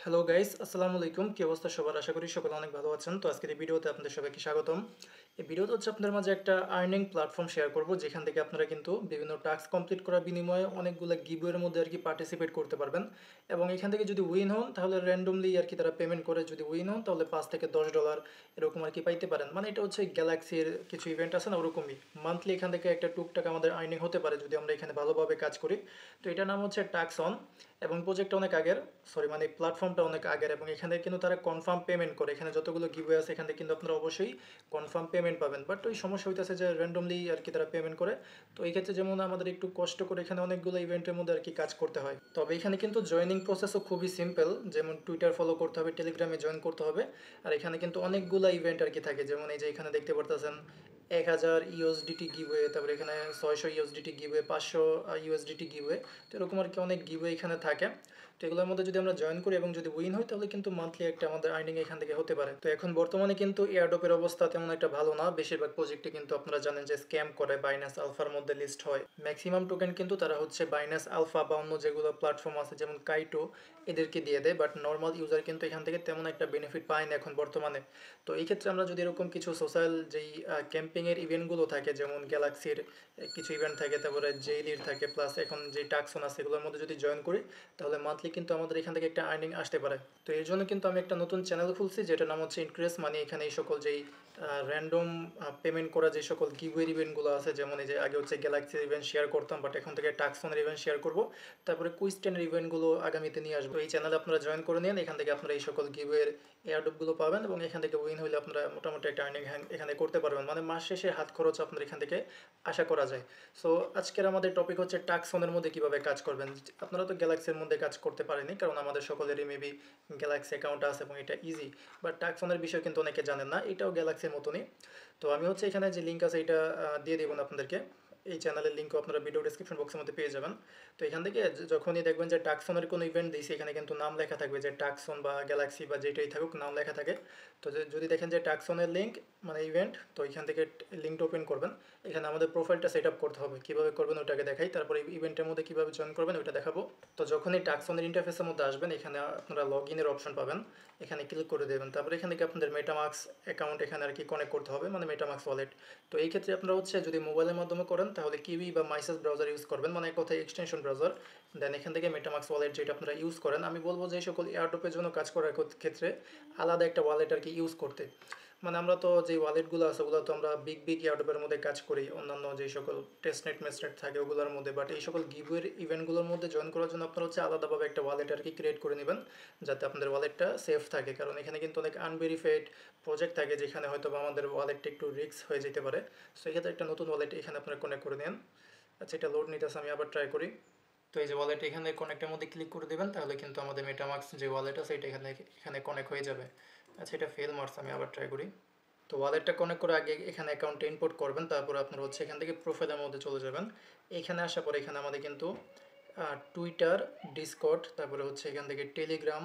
Hello guys, আসসালামু আলাইকুম। কি অবস্থা সবার? আশা করি সকলে অনেক ভালো আছেন। তো আজকের এই ভিডিওতে আপনাদের সবাইকে স্বাগতম। এই ভিডিওতে হচ্ছে আপনাদের মাঝে একটা আর্নিং প্ল্যাটফর্ম শেয়ার করব, যেখান থেকে আপনারা কিন্তু বিভিন্ন টাস্ক কমপ্লিট করার বিনিময়ে অনেকগুলো গিভওয়ের মধ্যে আর কি পার্টিসিপেট করতে পারবেন। এবং এখান থেকে যদি উইন হন তাহলে র্যান্ডমলি আর কি তারা পেমেন্ট করে, যদি উইন হন তাহলে $5 থেকে $10 এরকম আর কি পাইতে পারেন। মানে এটা হচ্ছে গ্যালাক্সির কিছু ইভেন্ট আছে না, ওরকমই মান্থলি এখান থেকে একটা টুকটাক আমাদের আর্নিং হতে পারে যদি আমরা এখানে ভালোভাবে কাজ করি। তো এটার নাম হচ্ছে টাক্স অন, এবং প্রজেক্টটা অনেক আগের, মানে প্ল্যাটফর্মটা অনেক আগের, এবং এখানে কিন্তু তারা কনফার্ম পেমেন্ট করে। এখানে যতগুলো গিভওয়ে আছে এখানে কিন্তু আপনারা অবশ্যই কনফার্ম পেমেন্ট পাবেন, বাট ওই সমস্যা হইতেছে যে র্যান্ডমলি আর কি তারা পেমেন্ট করে। তো এই ক্ষেত্রে যেমন আমাদের একটু কষ্ট করে এখানে অনেকগুলো ইভেন্টের মধ্যে আর কি কাজ করতে হয়। তবে এখানে কিন্তু জয়েনিং প্রসেসও খুবই সিম্পল, যেমন টুইটার ফলো করতে হবে, টেলিগ্রামে জয়েন করতে হবে। আর এখানে কিন্তু অনেকগুলো ইভেন্ট আর কি থাকে, যেমন এই যে এখানে দেখতে পারতেছেন 1000 ইউএসডিটি গিভওয়ে, তারপরে এখানে 600 ইউএসডিটি গিভওয়ে, 500 ইউএসডিটি গিভওয়ে। তো এরকম আর কি অনেক গিভওয়ে এখানে থাকে। তো এগুলোর মধ্যে যদি আমরা জয়েন করি এবং যদি উইন হই তাহলে কিন্তু মান্থলি একটা আমাদের আর্নিং এখান থেকে হতে পারে। তো এখন বর্তমানে কিন্তু এয়ারড্রপের অবস্থা তেমন একটা ভালো না। বেশিরভাগ প্রজেক্টে কিন্তু আপনারা জানেন যে স্ক্যাম করে, বাইনাস আলফার মধ্যে লিস্ট হয়। ম্যাক্সিমাম টোকেন কিন্তু তারা হচ্ছে বাইনাস আলফা বা অন্য যেগুলো প্ল্যাটফর্ম আছে যেমন কাইটো, এদেরকে দিয়ে দেয়। বাট নর্মাল ইউজার কিন্তু এখান থেকে তেমন একটা বেনিফিট পায় না এখন বর্তমানে। তো এই ক্ষেত্রে আমরা যদি এরকম কিছু সোশ্যাল যেই ক্যাম্পিংয়ের ইভেন্টগুলো থাকে, যেমন গ্যালাক্সির কিছু ইভেন্ট থাকে, তারপরে জেইলির থাকে, প্লাস এখন যে টাক্সন আছে এগুলোর মধ্যে যদি জয়েন করি তাহলে মান্থলি কিন্তু আমাদের এখান থেকে একটা আর্নিং আসতে পারে। তো এর জন্য কিন্তু আমি একটা নতুন চ্যানেল খুলছি, যেটার নাম হচ্ছে ইনক্রিজ মানি। এখানে এই সকল যেই র্যান্ডম পেমেন্ট করা যে সকল গিভওয়ের ইভেন্টগুলো আছে, যেমন এই যে আগে হচ্ছে গ্যালাক্সির ইভেন্ট শেয়ার করতাম, বাট এখন থেকে টাক্সনের ইভেন্ট শেয়ার করব। তারপরে কুইস্টেনের ইভেন্টগুলো আগামীতে নিয়ে আসবো। এই চ্যানেলে আপনারা জয়েন করে নিন, এখান থেকে আপনারা এই সকল গিভওয়ের এয়ারড্রপগুলো পাবেন, এবং এখান থেকে উইন হলে আপনারা মোটামুটি একটা আর্নিং এখানে করতে পারবেন। মানে মাস শেষে হাত খরচ আপনার এখান থেকে আশা করা যায়। সো আজকের আমাদের টপিক হচ্ছে টাক্সনের মধ্যে কিভাবে কাজ করবেন। আপনারা তো গ্যালাক্সির মধ্যে কাজ করতে পারেনি, কারণ আমাদের সকলেরই মেবি গ্যালাক্সি অ্যাকাউন্ট আছে এবং এটা ইজি। বাট টাক্সনের বিষয় কিন্তু অনেকে জানেন না, এটাও গ্যালাক্সির মতনই। তো আমি হচ্ছে এখানে যে লিঙ্ক আছে এটা দিয়ে দেবো আপনাদেরকে। এই চ্যানেলের লিঙ্কও আপনারা ভিডিও ডিসক্রিপশন বক্সের মধ্যে পেয়ে যাবেন। তো এখান থেকে যখনই দেখবেন যে টাক্সনের কোনো ইভেন্ট দিয়েছি, এখানে কিন্তু নাম লেখা থাকবে যে টাক্সন বা গ্যালাক্সি বা যেটাই থাকুক, নাম লেখা থাকে। তো যদি দেখেন যে টাক্সনের লিঙ্ক মানে ইভেন্ট, তো এখান থেকে লিঙ্কটা ওপেন করবেন। এখানে আমাদের প্রোফাইলটা সেট আপ করতে হবে, কীভাবে করবেন ওটাকে দেখাই। তারপরে ইভেন্টের মধ্যে কীভাবে জয়েন করবেন ওটা দেখাবো। তো যখন এই টাক্সনের ইন্টারফেসের মধ্যে আসবেন, এখানে আপনারা লগ ইনের অপশন পাবেন, এখানে ক্লিক করে দেবেন। তারপরে এখান থেকে আপনাদের মেটামাক্স অ্যাকাউন্ট এখানে আর কি কানেক্ট করতে হবে, মানে মেটামাক্স ওয়ালেট। তো এই ক্ষেত্রে আপনারা হচ্ছে যদি মোবাইলের মাধ্যমে করেন তাহলে কিউই বা মাইসেস ব্রাউজার ইউজ করবেন, মানে এক কথায় এক্সটেনশন ব্রাউজার। দেন এখান থেকে মেটামাক্স ওয়ালেট যেটা আপনারা ইউজ করেন, আমি বলবো যে সকল এয়ারড্রপের জন্য কাজ করার ক্ষেত্রে আলাদা একটা ওয়ালেট আর কি ইউজ করতে। মানে আমরা তো যে ওয়ালেটগুলো আছে ওগুলো তো আমরা বিগ বিগ এয়ারড্রপের মধ্যে কাজ করি, অন্যান্য যে সকল টেস্টনেট মেসনেট থাকে ওগুলোর মধ্যে। বাট এই সকল গিভওয়ের ইভেন্টগুলোর মধ্যে জয়েন করার জন্য আপনারা হচ্ছে আলাদাভাবে একটা ওয়ালেট আর কি ক্রিয়েট করে নেবেন, যাতে আপনাদের ওয়ালেটটা সেফ থাকে। কারণ এখানে কিন্তু অনেক আনভেরিফাইড প্রজেক্ট থাকে, যেখানে হয়তো আমাদের ওয়ালেটটা একটু রিস্ক হয়ে যেতে পারে। সো এক্ষেত্রে একটা নতুন ওয়ালেট এখানে আপনারা কানেক্ট করে নেন। আচ্ছা, এটা লোড নিতেছে, আমি আবার ট্রাই করি। তো এই যে ওয়ালেট এখানে কনেক্টের মধ্যে ক্লিক করে দেবেন, তাহলে কিন্তু আমাদের মেটামাক্স যে ওয়ালেট আছে এটা এখানে কনেক্ট হয়ে যাবে। আচ্ছা, এটা ফেল মারছে, আমি আবার ট্রাই করি। তো ওয়ালেটটা কানেক্ট করে আগে এখানে অ্যাকাউন্টে ইনপুট করবেন, তারপর আপনারা হচ্ছে এখান থেকে প্রোফাইলের মধ্যে চলে যাবেন। এখানে আসার পরে এখানে আমাদের কিন্তু টুইটার, ডিসকর্ড, তারপরে হচ্ছে এখান থেকে টেলিগ্রাম,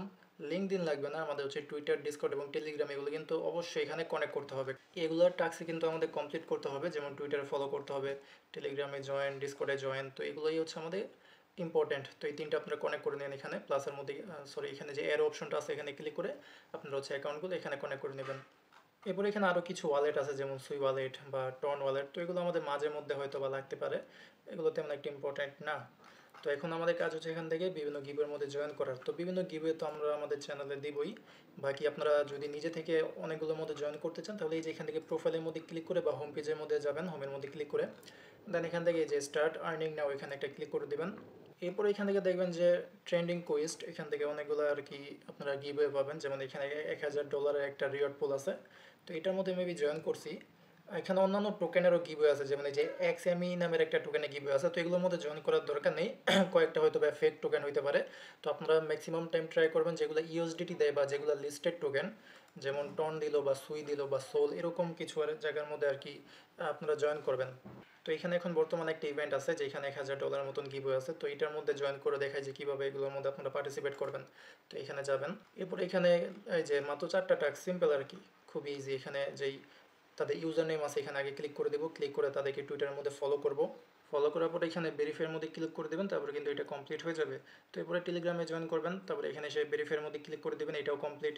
লিঙ্কডইন লাগবে না, আমাদের হচ্ছে টুইটার, ডিসকর্ড এবং টেলিগ্রাম এগুলো কিন্তু অবশ্যই এখানে কানেক্ট করতে হবে। এগুলোর টাস্কই কিন্তু আমাদের কমপ্লিট করতে হবে, যেমন টুইটারে ফলো করতে হবে, টেলিগ্রামে জয়েন, ডিসকর্ডে জয়েন। তো এগুলোই হচ্ছে আমাদের ইম্পর্টেন্ট। তো এই তিনটা আপনারা কানেক্ট করে নেন এখানে প্লাসের মধ্যে, এখানে যে এর অপশনটা আছে এখানে ক্লিক করে আপনারা হচ্ছে অ্যাকাউন্টগুলো এখানে কানেক্ট করে নেবেন। এরপরে এখানে আরও কিছু ওয়ালেট আছে, যেমন সুই ওয়ালেট বা টন ওয়ালেট। তো এগুলো আমাদের মাঝে মধ্যে হয়তো বা লাগতে পারে, এগুলো তেমন একটা ইম্পর্ট্যান্ট না। তো এখন আমাদের কাজ হচ্ছে এখান থেকে বিভিন্ন গিভের মধ্যে জয়েন করার। তো বিভিন্ন গিভে তো আমরা আমাদের চ্যানেলে দিবই, বাকি আপনারা যদি নিজে থেকে অনেকগুলোর মধ্যে জয়েন করতে চান তাহলে এই যে এখান থেকে প্রোফাইলের মধ্যে ক্লিক করে বা হোম পেজের মধ্যে যাবেন, হোমের মধ্যে ক্লিক করে দেন এখান থেকে যে স্টার্ট আর্নিং নাও এখানে একটা ক্লিক করে দেবেন। এরপরে এখান থেকে দেখবেন যে ট্রেন্ডিং কোয়েস্ট, এখান থেকে অনেকগুলো আর কি আপনারা গিভওয়ে পাবেন, যেমন এখানে $1000 একটা রিওয়ার্ড পুল আছে। তো এটার মধ্যে মেবি জয়েন করছি। এখানে অন্যান্য টোকেনেরও গিভওয়ে আছে, যেমন এই যে XME নামের একটা টোকেনে গিভওয়ে আছে। তো এগুলোর মধ্যে জয়েন করার দরকার নেই, কয়েকটা হয়তো বা ফেক টোকেন হইতে পারে। তো আপনারা ম্যাক্সিমাম টাইম ট্রাই করবেন যেগুলো ইউএসডিটি দেয় বা যেগুলো লিস্টেড টোকেন, যেমন টন দিল বা সুই দিল বা সোল, এরকম কিছু আর জায়গার মধ্যে আর কি আপনারা জয়েন করবেন। তো এখানে এখন বর্তমানে একটা ইভেন্ট আছে যেখানে $1000 মতন গিভওয়ে আছে। তো এটার মধ্যে জয়েন করে দেখায় যে কীভাবে এগুলোর মধ্যে আপনারা পার্টিসিপেট করবেন। তো এখানে যাবেন, এরপর এখানে এই যে মাত্র 4টা টাস্ক, সিম্পল আর কি, খুবই ইজি। এখানে যেই তাদের ইউজার নেম আছে এখানে আগে ক্লিক করে দেবো, ক্লিক করে তাদেরকে টুইটারের মধ্যে ফলো করব। ফলো করার পরে এখানে ভেরিফাইয়ের মধ্যে ক্লিক করে দেবেন, তারপরে কিন্তু এটা কমপ্লিট হয়ে যাবে। তো এরপরে টেলিগ্রামে জয়েন করবেন, তারপরে এখানে এসে ভেরিফাইয়ের মধ্যে ক্লিক করে দেবেন, এটাও কমপ্লিট।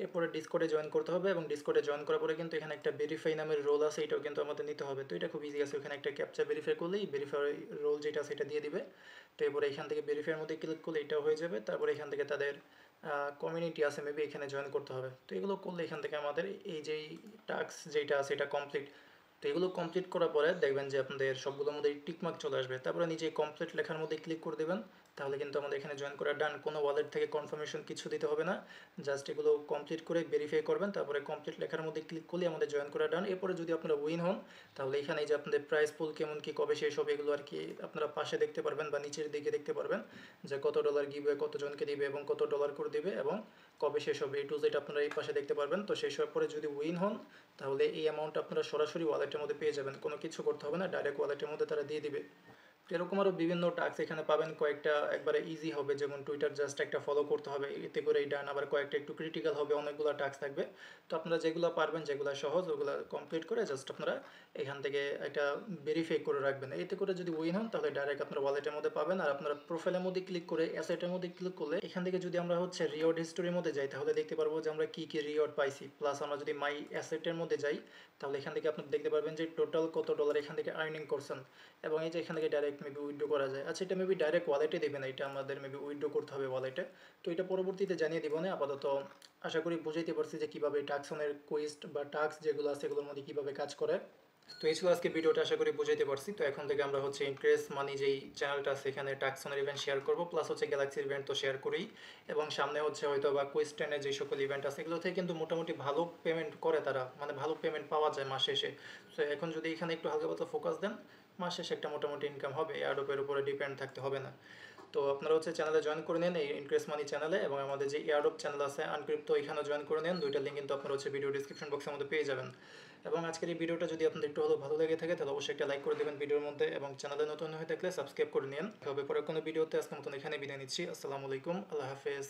এরপরে ডিসকর্ডে জয়েন করতে হবে, এবং ডিসকর্ডে জয়েন করার পরে কিন্তু এখানে একটা ভেরিফাই নামের রোল আছে, এটাও কিন্তু আমাদের নিতে হবে। তো এটা খুব ইজি আছে, এখানে একটা ক্যাপচা ভেরিফাই করলেই ভেরিফাই রোল যেটা সেটা দিয়ে দিবে। তো এরপরে এখান থেকে ভেরিফাইয়ের মধ্যে ক্লিক করলে এটাও হয়ে যাবে। তারপরে এখান থেকে তাদের কমিউনিটি আছে মেবি, এখানে জয়েন করতে হবে। তো এগুলো করলে এখান থেকে আমাদের এই যেই টাস্ক যেটা আছে এটা কমপ্লিট। তো এগুলো কমপ্লিট করার পরে দেখবেন যে আপনাদের সবগুলোর মধ্যে টিকমার্ক চলে আসবে, তারপরে নিজে কমপ্লিট লেখার মধ্যে ক্লিক করে দেবেন, তাহলে কিন্তু আমাদের এখানে জয়েন করা ডান। কোনো ওয়ালেট থেকে কনফার্মেশন কিছু দিতে হবে না, জাস্ট এগুলো কমপ্লিট করে ভেরিফাই করবেন, তারপরে কমপ্লিট লেখার মধ্যে ক্লিক করলে আমাদের জয়েন করা ডান। এরপরে যদি আপনারা উইন হন, তাহলে এখানে এই যে আপনাদের প্রাইস পুল কেমন কি কবে শেষ হবে এগুলো আর কি আপনারা পাশে দেখতে পারবেন বা নিচের দিকে দেখতে পারবেন, যে কত ডলার গিভওয়ে কতজনকে দিবে এবং কত ডলার করে দিবে এবং কবে শেষ হবে, টু জেড আপনারা এই পাশে দেখতে পারবেন। তো শেষ হওয়ার পরে যদি উইন হন, তাহলে এই অ্যামাউন্ট আপনারা সরাসরি ওয়ালেটের মধ্যে পেয়ে যাবেন, কোনো কিছু করতে হবে না, ডাইরেক্ট ওয়ালেটের মধ্যে তারা দিয়ে দিবে। তো এরকম আরও বিভিন্ন টাস্ক এখানে পাবেন, কয়েকটা একবারে ইজি হবে, যেমন টুইটার জাস্ট একটা ফলো করতে হবে, এতে করেই ডান। আবার কয়েকটা একটু ক্রিটিক্যাল হবে, অনেকগুলো টাস্ক থাকবে। তো আপনারা যেগুলো পারবেন, যেগুলো সহজ, ওগুলো কমপ্লিট করে জাস্ট আপনারা এখান থেকে এটা ভেরিফাই করে রাখবেন। এতে করে যদি উইন হন, তাহলে ডাইরেক্ট আপনার ওয়ালেটের মধ্যে পাবেন। আর আপনারা প্রোফাইলের মধ্যে ক্লিক করে অ্যাসেটের মধ্যে ক্লিক করলে এখান থেকে যদি আমরা হচ্ছে রিওয়ার্ড হিস্টোরির মধ্যে যাই, তাহলে দেখতে পারবো যে আমরা কী কী রিওয়ার্ড পাইছি। প্লাস আমরা যদি মাই অ্যাসেটের মধ্যে যাই, তাহলে এখান থেকে আপনি দেখতে পারবেন যে টোটাল কত ডলার এখান থেকে আর্নিং করছেন, এবং এই যে এখান থেকে ডাইরেক্ট মেবি উইথড্র করা যায়। আচ্ছা, এটা মেবি ডাইরেক্ট ওয়ালেটে দেবে না, এটা আমাদের মেবি উইথড্র করতে হবে ওয়ালেটে। তো এটা পরবর্তীতে জানিয়ে দিব না, আপাতত আশা করি বুঝাইতে পারছি যে কীভাবে টাস্কনের কুইস্ট বা টাস্ক যেগুলো আছে এগুলোর মধ্যে কীভাবে কাজ করে। তো এই ছিল আজকে ভিডিওটা, আশা করি বুঝাইতে পারছি। তো এখন থেকে আমরা হচ্ছে ইন্টারেস্ট মানি যেই চ্যানেলটা আছে এখানে টাস্কনের ইভেন্ট শেয়ার করবো, প্লাস হচ্ছে গ্যালাক্সির ইভেন্ট তো শেয়ার করি, এবং সামনে হচ্ছে হয়তো বা কুইস্টেনের যে সকল ইভেন্ট আছে এগুলো থেকে কিন্তু মোটামুটি ভালো পেমেন্ট করে তারা, মানে ভালো পেমেন্ট পাওয়া যায় মাস শেষে। তো এখন যদি এখানে একটু হালকা পাতলা ফোকাস দেন, মাস শেষে একটা মোটামুটি ইনকাম হবে, এয়ারড্রপের উপরে ডিপেন্ড থাকতে হবে না। তো আপনারা হচ্ছে চ্যানেলে জয়েন করে নেন এই ইনক্রেস মানি চ্যানেলে, এবং আমাদের যে এয়ারড্রপ চ্যানেল আছে আনক্রিপ্টো, এখানেও জয়েন করে নেন। দুইটা লিঙ্ক কিন্তু আপনারা হচ্ছে ভিডিও ডিসক্রিপশন বক্সের মধ্যে পেয়ে যাবেন। এবং আজকের এই ভিডিওটা যদি আপনাদের একটু হলেও ভালো লেগে থাকে, তাহলে অবশ্যই একটা লাইক করে দেবেন ভিডিওর মধ্যে, এবং চ্যানেলে নতুন হয়ে থাকলে সাবস্ক্রাইব করে নিন। হবে পরে কোনো ভিডিওতে, আজকের মতন এখানে বিদায় নিচ্ছি। আসসালামু আলাইকুম, আল্লাহ হাফেজ।